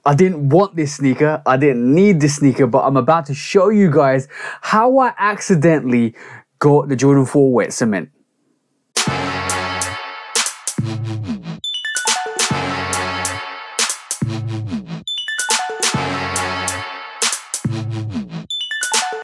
I didn't want this sneaker, I didn't need this sneaker, but I'm about to show you guys how I accidentally got the Jordan 4 wet cement.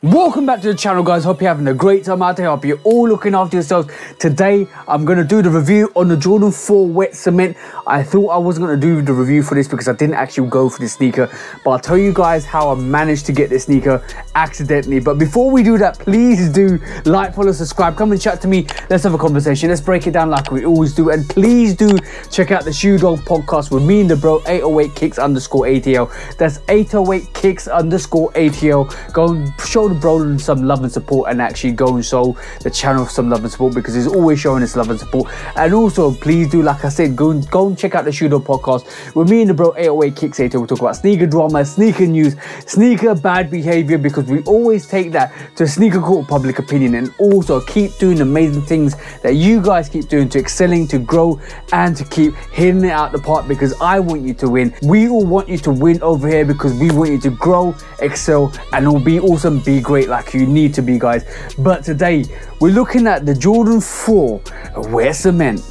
Welcome back to the channel, guys. Hope you're having a great time out there. Hope you're all looking after yourselves. Today I'm going to do the review on the Jordan 4 wet cement. I thought I wasn't going to do the review for this because I didn't actually go for this sneaker, but I'll tell you guys how I managed to get this sneaker accidentally. But before we do that, please do like, follow, subscribe, come and chat to me. Let's have a conversation. Let's break it down like we always do. And please do check out the Shoe Dog podcast with me and the bro, 808kicks_ATL. That's 808kicks_ATL. Go and show the bro some love and support, and actually go and show the channel some love and support, because he's always showing us love and support. And also, please do, like I said, go and check out the Shoe Dog podcast with me and the bro, 808kicks_ATL. We'll talk about sneaker drama, sneaker news, sneaker bad behavior, because we always take that to sneaker court public opinion, and also keep doing amazing things that you guys keep doing to excelling, to grow, and to keep hitting it out the park, because I want you to win. We all want you to win over here because we want you to grow, excel, and all be awesome, be great like you need to be, guys. But today we're looking at the Jordan 4 wet cement.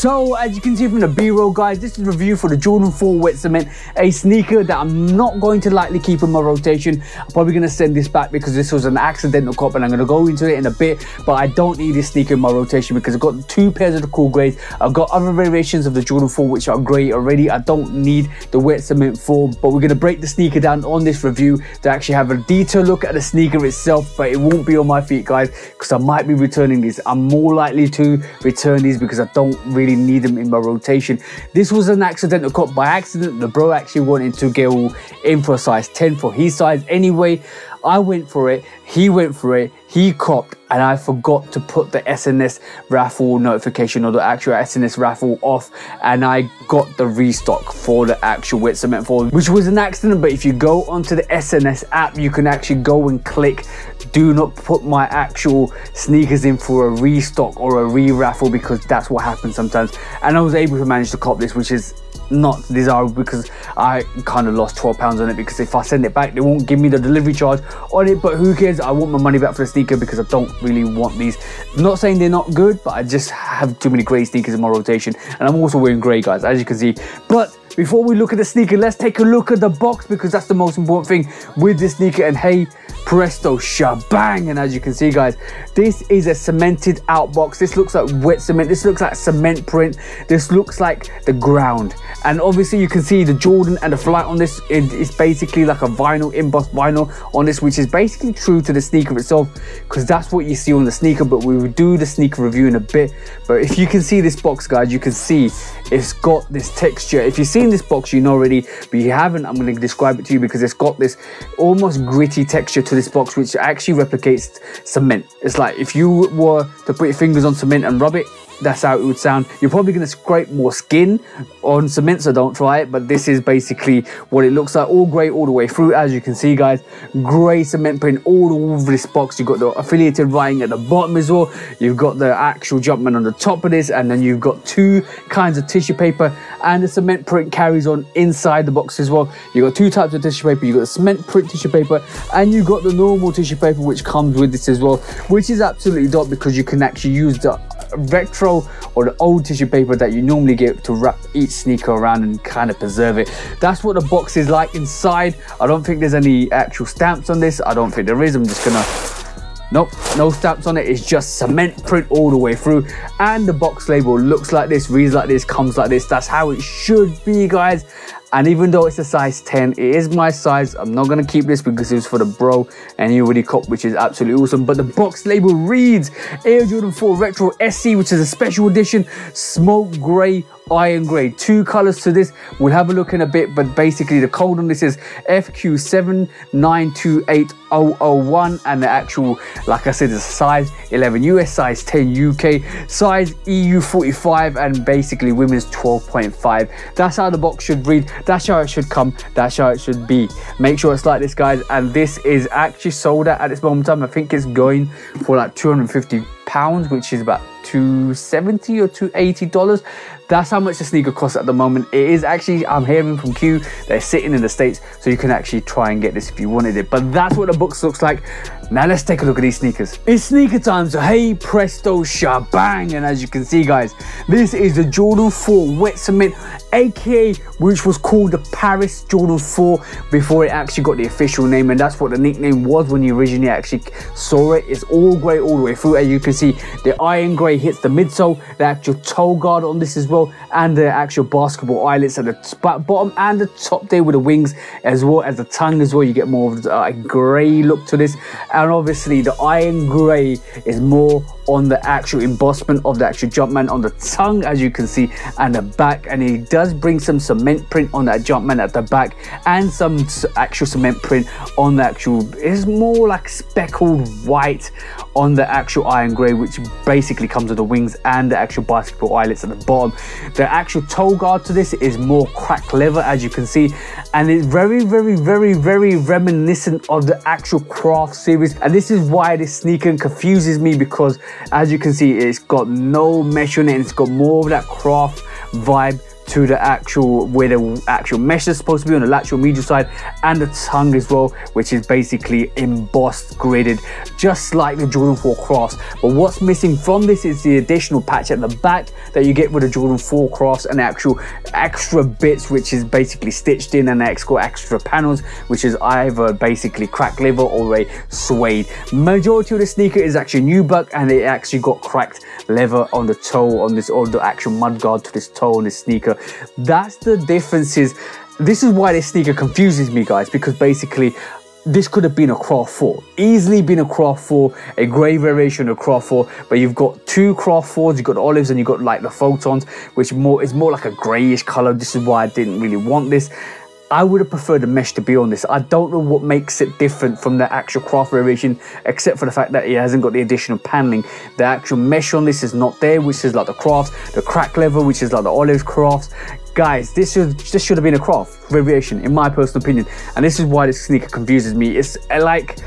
So as you can see from the B-roll, guys, this is a review for the Jordan 4 wet cement, a sneaker that I'm not going to lightly keep in my rotation. I'm probably going to send this back because this was an accidental cop, and I'm going to go into it in a bit. But I don't need this sneaker in my rotation because I've got 2 pairs of the cool grades. I've got other variations of the Jordan 4 which are great already. I don't need the wet cement 4, but we're going to break the sneaker down on this review to actually have a detailed look at the sneaker itself. But it won't be on my feet, guys, because I might be returning these. I'm more likely to return these because I don't really need them in my rotation. This was an accidental cop. By accident, the bro actually wanted to go in for a size 10 for his size anyway. I went for it, he went for it, he copped, and I forgot to put the SNS raffle notification or the actual SNS raffle off, and I got the restock for the actual wet cement 4, which was an accident. But if you go onto the SNS app, you can actually go and click do not put my actual sneakers in for a restock or a re-raffle, because that's what happens sometimes. And I was able to manage to cop this, which is not desirable because I kind of lost £12 on it, because if I send it back they won't give me the delivery charge on it. But who cares, I want my money back for the sneaker because I don't really want these. I'm not saying they're not good, but I just have too many grey sneakers in my rotation, and I'm also wearing grey, guys, as you can see. But before we look at the sneaker, let's take a look at the box, because that's the most important thing with this sneaker. And hey, presto shabang, and as you can see, guys, this is a cemented out box. This looks like wet cement, this looks like cement print, this looks like the ground. And obviously you can see the Jordan and the flight on this. It's basically like a vinyl, embossed vinyl on this, which is basically true to the sneaker itself, because that's what you see on the sneaker. But we will do the sneaker review in a bit. But if you can see this box, guys, you can see it's got this texture. If you've seen this box, you know already, but you haven't, I'm going to describe it to you, because it's got this almost gritty texture to this box, which actually replicates cement. It's like if you were to put your fingers on cement and rub it, that's how it would sound. You're probably going to scrape more skin on cement, so don't try it. But this is basically what it looks like, all grey all the way through. As you can see, guys, grey cement print all over this box. You've got the affiliated writing at the bottom as well. You've got the actual Jumpman on the top of this, and then you've got 2 kinds of tissue paper, and the cement print carries on inside the box as well. You've got 2 types of tissue paper. You've got the cement print tissue paper, and you've got the normal tissue paper which comes with this as well, which is absolutely dope, because you can actually use the retro or the old tissue paper that you normally get to wrap each sneaker around and kind of preserve it. That's what the box is like inside. I don't think there's any actual stamps on this. I don't think there is. I'm just gonna Nope, no stamps on it. It's just cement print all the way through. And the box label looks like this, reads like this, comes like this. That's how it should be, guys. And even though it's a size 10, it is my size. I'm not going to keep this because it was for the BRoll and you already cop, which is absolutely awesome. But the box label reads Air Jordan 4 Retro SC, which is a special edition, smoke grey, iron grey. 2 colors to this. We'll have a look in a bit, but basically the code on this is FQ7928001, and the actual, like I said, is size 11 US, size 10 UK, size EU 45, and basically women's 12.5. That's how the box should read. That's how it should come. That's how it should be. Make sure it's like this, guys. And this is actually sold at this moment in time. I think it's going for like £250, which is about $270 or $280. That's how much the sneaker costs at the moment. It is actually, I'm hearing from Q, they're sitting in the States, so you can actually try and get this if you wanted it. But that's what the box looks like. Now let's take a look at these sneakers. It's sneaker time, so hey presto shabang. And as you can see, guys, this is the Jordan 4 Wet Cement, aka which was called the Paris Jordan 4 before it actually got the official name, and that's what the nickname was when you originally actually saw it. It's all grey all the way through. As you can see, the iron grey hits the midsole, the actual toe guard on this as well, and the actual basketball eyelets at the bottom and the top there with the wings, as well as the tongue as well. You get more of the grey look to this, and obviously the iron grey is more on the actual embossment of the actual Jumpman on the tongue, as you can see, and the back. And it does bring some cement print on that Jumpman at the back, and some actual cement print on the actual, it's more like speckled white on the actual iron grey, which basically comes with the wings and the actual basketball eyelets at the bottom. The actual toe guard to this is more cracked leather, as you can see, and it's very reminiscent of the actual Craft series. And this is why this sneaker confuses me, because as you can see, it's got no mesh on it, and it's got more of that Craft vibe to the actual, where the actual mesh is supposed to be on the lateral medial side, and the tongue as well, which is basically embossed, gridded, just like the Jordan 4 Crafts. But what's missing from this is the additional patch at the back that you get with the Jordan 4 Crafts, and the actual extra bits, which is basically stitched in, and extra panels, which is either basically cracked leather or a suede. Majority of the sneaker is actually nubuck, and it actually got cracked leather on the toe on this, or the actual mud guard to this toe on this sneaker. That's the differences. This is why this sneaker confuses me, guys, because basically this could have been a Craft 4, easily been a Craft 4, a grey variation of Craft 4, but you've got 2 Craft 4s, you've got the olives and you've got like the photons, which is more like a greyish colour. This is why I didn't really want this. I would have preferred the mesh to be on this. I don't know what makes it different from the actual Craft variation, except for the fact that it hasn't got the additional paneling. The actual mesh on this is not there, which is like the Crafts. The crack leather, which is like the olive Crafts. Guys, this should have been a Craft variation, in my personal opinion. And this is why this sneaker confuses me. It's like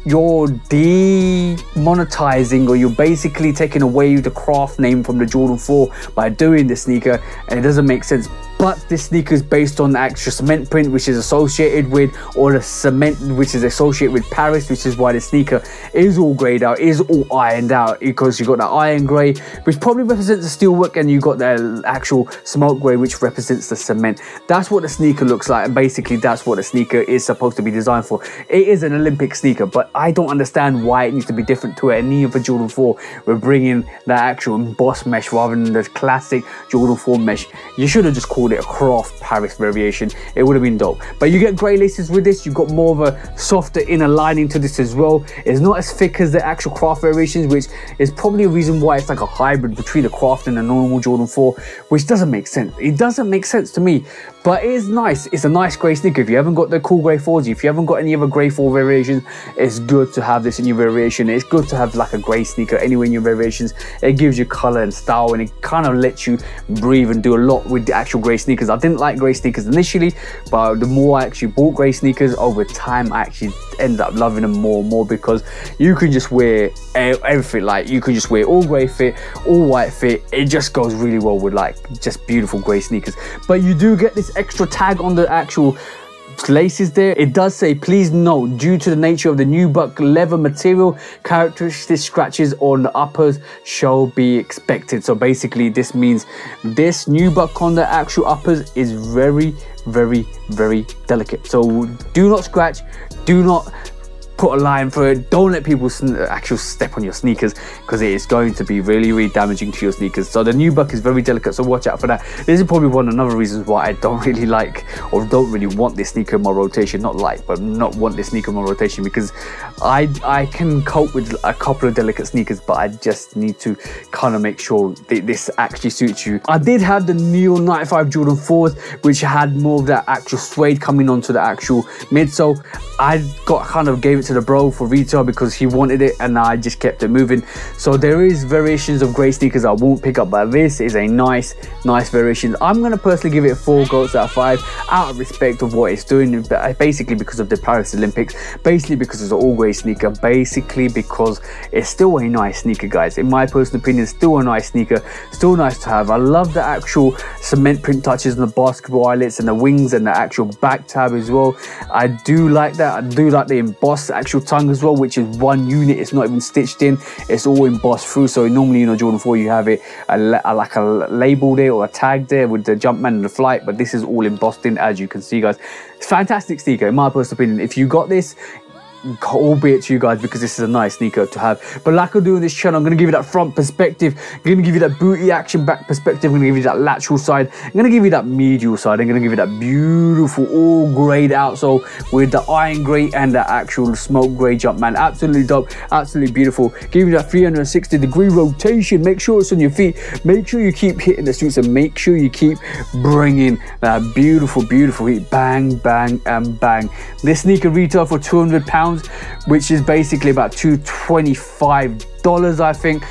you're demonetizing, or you're basically taking away the Craft name from the Jordan 4 by doing this sneaker, and it doesn't make sense. But this sneaker is based on the actual cement print, which is associated with, or the cement which is associated with Paris, which is why the sneaker is all greyed out, is all ironed out, because you got that iron grey, which probably represents the steelwork, and you got the actual smoke grey, which represents the cement. That's what the sneaker looks like, and basically that's what the sneaker is supposed to be designed for. It is an Olympic sneaker, but I don't understand why it needs to be different to any other Jordan 4. We're bringing the actual embossed mesh rather than the classic Jordan 4 mesh. You should have just called it a Craft Paris variation. It would have been dope. But you get grey laces with this. You've got more of a softer inner lining to this as well. It's not as thick as the actual Craft variations, which is probably a reason why it's like a hybrid between the Craft and the normal Jordan 4, which doesn't make sense. It doesn't make sense to me, but it is nice. It's a nice grey sneaker. If you haven't got the cool grey 4s, if you haven't got any other grey 4 variations, it's good to have this in your variation. It's good to have like a grey sneaker anyway in your variations. It gives you colour and style, and it kind of lets you breathe and do a lot with the actual grey sneakers. I didn't like grey sneakers initially, but the more I actually bought grey sneakers over time, I actually ended up loving them more and more, because you can just wear everything. Like, you can just wear all grey fit, all white fit. It just goes really well with like just beautiful grey sneakers. But you do get this extra tag on the actual laces there. It does say, please note, due to the nature of the nubuck leather material, characteristic scratches on the uppers shall be expected. So basically this means this nubuck on the actual uppers is very delicate. So do not scratch, do not put a line through it. Don't let people actually step on your sneakers, because it is going to be really, really damaging to your sneakers. So the nubuck is very delicate, so watch out for that. This is probably one of another reasons why I don't really like, or don't really want this sneaker in my rotation. Not like, but not want this sneaker in my rotation, because I can cope with a couple of delicate sneakers, but I just need to kind of make sure that this actually suits you. I did have the Neo 95 Jordan 4s, which had more of that actual suede coming onto the actual midsole. I kind of gave it to the bro for retail because he wanted it, and I just kept it moving. So there is variations of grey sneakers I won't pick up, but this is a nice variation. I'm going to personally give it 4 goats out of 5 out of respect of what it's doing, basically because of the Paris Olympics, basically because it's an all grey sneaker, basically because it's still a nice sneaker, guys. In my personal opinion, still a nice sneaker, still nice to have. I love the actual cement print touches on the basketball eyelets and the wings and the actual back tab as well. I do like that. I do like the embossed actual tongue as well, which is one unit. It's not even stitched in, it's all embossed through. So normally, you know, Jordan 4 you have it like a label there or a tag there with the Jumpman and the flight, but this is all embossed in, as you can see, guys. It's a fantastic sneaker in my personal opinion. If you got this, albeit to you guys, because this is a nice sneaker to have. But like I do on this channel, I'm going to give you that front perspective, I'm going to give you that booty action back perspective, I'm going to give you that lateral side, I'm going to give you that medial side, I'm going to give you that beautiful all greyed outsole with the iron grey and the actual smoke grey Jumpman. Absolutely dope, absolutely beautiful. Give you that 360-degree rotation. Make sure it's on your feet, make sure you keep hitting the streets, and make sure you keep bringing that beautiful heat. Bang, bang, and bang. This sneaker retail for £200, which is basically about $225, I think,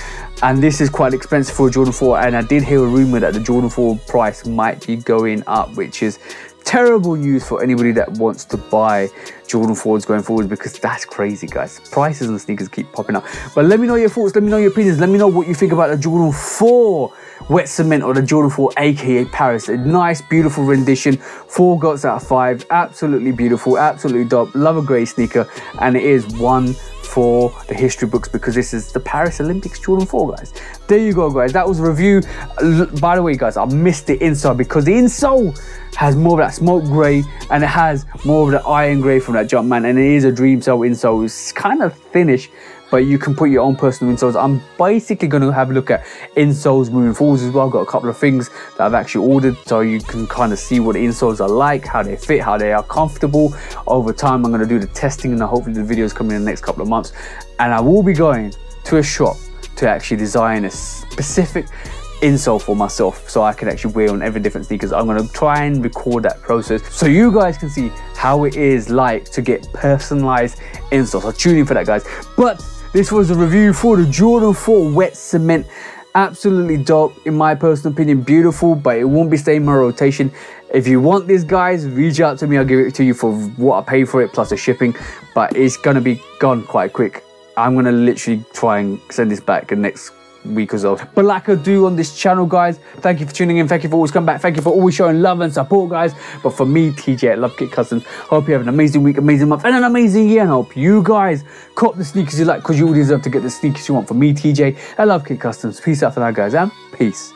and this is quite expensive for a Jordan 4. And I did hear a rumor that the Jordan 4 price might be going up, which is terrible news for anybody that wants to buy Jordan 4s going forward, because that's crazy, guys. Prices on sneakers keep popping up. But let me know your thoughts, let me know your opinions, let me know what you think about the Jordan 4 wet cement or the Jordan 4 aka Paris. A nice beautiful rendition, 4 goats out of 5. Absolutely beautiful, absolutely dope. Love a grey sneaker, and it is one for the history books, because this is the Paris Olympics Jordan 4, guys. There you go, guys. That was a review. By the way, guys, I missed the insole, because the insole has more of that smoke grey and it has more of the iron grey from that Jumpman, and it is a dream sole insole. It's kind of thinnish, but you can put your own personal insoles. I'm basically going to have a look at insoles moving forwards as well. I've got a couple of things that I've actually ordered, so you can kind of see what the insoles are like, how they fit, how they are comfortable. Over time, I'm going to do the testing, and hopefully the videos come in the next couple of months. And I will be going to a shop to actually design a specific insole for myself, so I can actually wear on every different sneakers. I'm going to try and record that process so you guys can see how it is like to get personalized insoles. So tune in for that, guys. But this was a review for the Jordan 4 wet cement. Absolutely dope, in my personal opinion. Beautiful, but it won't be staying in my rotation. If you want this, guys, reach out to me. I'll give it to you for what I pay for it plus the shipping, but it's going to be gone quite quick. I'm going to literally try and send this back in the next week or so. But like I do on this channel, guys, thank you for tuning in, thank you for always coming back, thank you for always showing love and support, guys. But for me, TJ at Love Kit Customs, hope you have an amazing week, amazing month, and an amazing year, and I hope you guys cop the sneakers you like, because you all deserve to get the sneakers you want. For me, TJ at Love Kit Customs, peace out for now, guys, and peace.